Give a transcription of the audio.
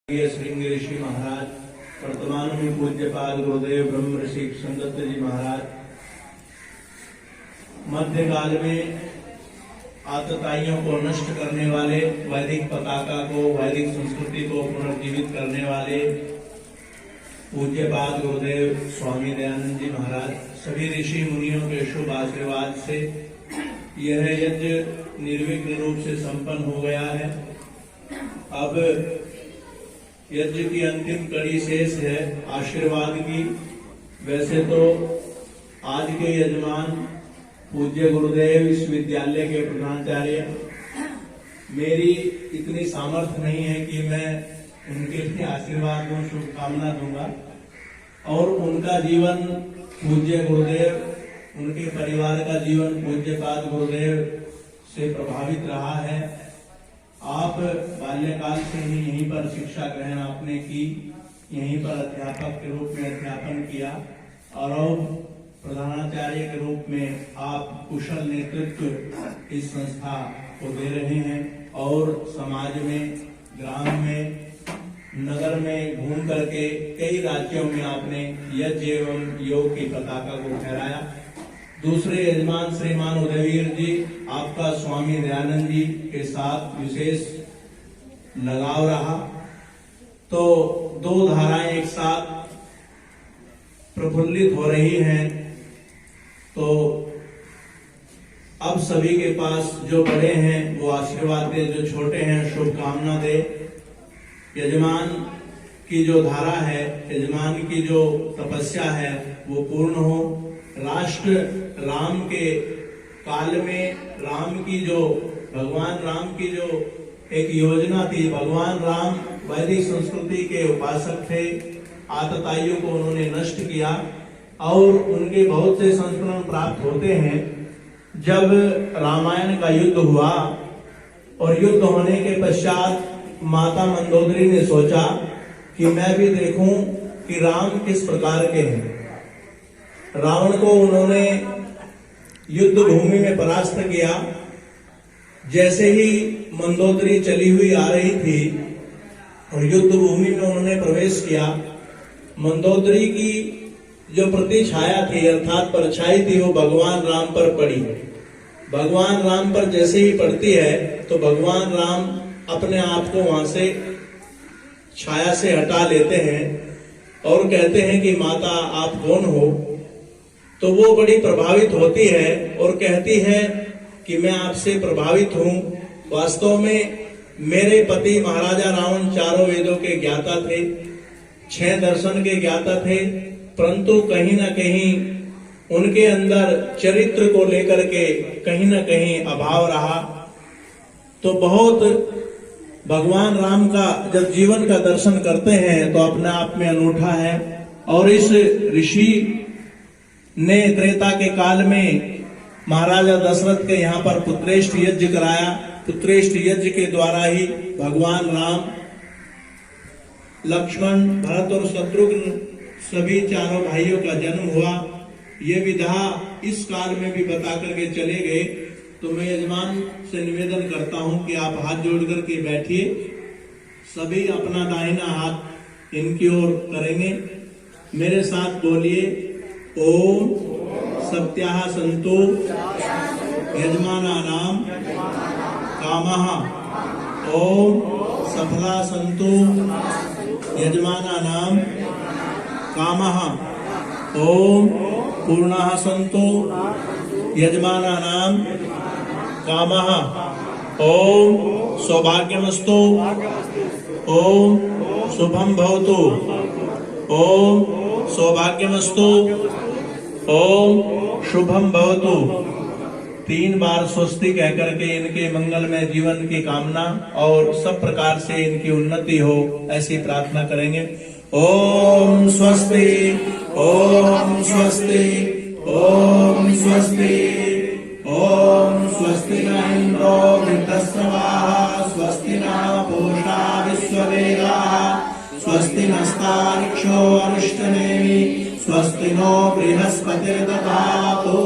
श्रृंगी ऋषि महाराज, वर्तमान में पूज्यपाद गुरुदेव ब्रह्म ऋषि संदत्त जी महाराज, मध्यकाल में आतताइयों को नष्ट करने वाले, वैदिक पताका को, वैदिक संस्कृति को पुनर्जीवित करने वाले पूज्यपाद गुरुदेव स्वामी दयानंद जी महाराज, सभी ऋषि मुनियों के शुभ आशीर्वाद से यह यज्ञ निर्विघ्न रूप से संपन्न हो गया है। अब यज्ञ की अंतिम कड़ी शेष है आशीर्वाद की। वैसे तो आज के यजमान पूज्य गुरुदेव विश्वविद्यालय के प्रधानाचार्य, मेरी इतनी सामर्थ्य नहीं है कि मैं उनके लिए आशीर्वाद दूं, शुभकामना दूंगा। और उनका जीवन पूज्य गुरुदेव, उनके परिवार का जीवन पूज्यपाद गुरुदेव से प्रभावित रहा है। आप बाल्यकाल से ही यहीं पर शिक्षा ग्रहण आपने की, यहीं पर अध्यापक के रूप में अध्यापन किया और अब प्रधानाचार्य के रूप में आप कुशल नेतृत्व इस संस्था को दे रहे हैं और समाज में, ग्राम में, नगर में घूम करके कई राज्यों में आपने यज्ञ एवं योग की पताका को फहराया। दूसरे यजमान श्रीमान उदयवीर जी, आपका स्वामी दयानंद जी के साथ विशेष लगाव रहा, तो दो धाराएं एक साथ प्रफुल्लित हो रही हैं। तो अब सभी के पास जो बड़े हैं वो आशीर्वाद दे, जो छोटे हैं शुभकामना दे। यजमान की जो धारा है, यजमान की जो तपस्या है वो पूर्ण हो। राष्ट्र राम के काल में भगवान राम की जो एक योजना थी, भगवान राम वैदिक संस्कृति के उपासक थे, आतताइयों को उन्होंने नष्ट किया और उनके बहुत से संस्मरण प्राप्त होते हैं। जब रामायण का युद्ध हुआ और युद्ध होने के पश्चात माता मंदोदरी ने सोचा कि मैं भी देखूं कि राम किस प्रकार के हैं। रावण को उन्होंने युद्ध भूमि में परास्त किया। जैसे ही मंदोदरी चली हुई आ रही थी और युद्ध भूमि में उन्होंने प्रवेश किया, मंदोदरी की जो प्रतिछाया थी अर्थात परछाई थी वो भगवान राम पर पड़ी। भगवान राम पर जैसे ही पड़ती है तो भगवान राम अपने आप को वहां से छाया से हटा लेते हैं और कहते हैं कि माता आप कौन हो। तो वो बड़ी प्रभावित होती है और कहती है कि मैं आपसे प्रभावित हूं। वास्तव में मेरे पति महाराजा रावण चारों वेदों के ज्ञाता थे, 6 दर्शन के ज्ञाता थे, परंतु कहीं ना कहीं उनके अंदर चरित्र को लेकर के कहीं ना कहीं अभाव रहा। तो बहुत भगवान राम का जब जीवन का दर्शन करते हैं तो अपने आप में अनूठा है। और इस ऋषि ने त्रेता के काल में महाराजा दशरथ के यहाँ पर पुत्रेष्ठ यज्ञ कराया। पुत्रेष्ठ यज्ञ के द्वारा ही भगवान राम, लक्ष्मण, भरत और शत्रुघ्न सभी चारों भाइयों का जन्म हुआ। ये विधा इस काल में भी बता करके चले गए। तो मैं यजमान से निवेदन करता हूं कि आप हाथ जोड़ करके बैठिए। सभी अपना दाहिना हाथ इनकी ओर करेंगे, मेरे साथ बोलिए, ओम सत्याः सन्तु यजमानानां कामः, ओम सफला सन्तु यजमानानां कामः, ओम पूर्णाः सन्तु यजमानानां कामः, ओम सौभाग्यमस्तु, ओम शुभम भवतु, ओम सौभाग्यमस्तु, ओम शुभम भवतु। 3 बार स्वस्ति कहकर के इनके मंगलमय जीवन की कामना और सब प्रकार से इनकी उन्नति हो ऐसी प्रार्थना करेंगे। ओम स्वस्ति, ओम स्वस्ति, ओम स्वस्ति, ओम स्वस्ति न इंद्रो वृद्धश्रवाः, स्वस्ति न पूषा विश्ववेदाः, स्वस्ति नस्तार्क्ष्यो अरिष्टनेमि, स्वस्ति नो बृहस्पतिर्दधातु।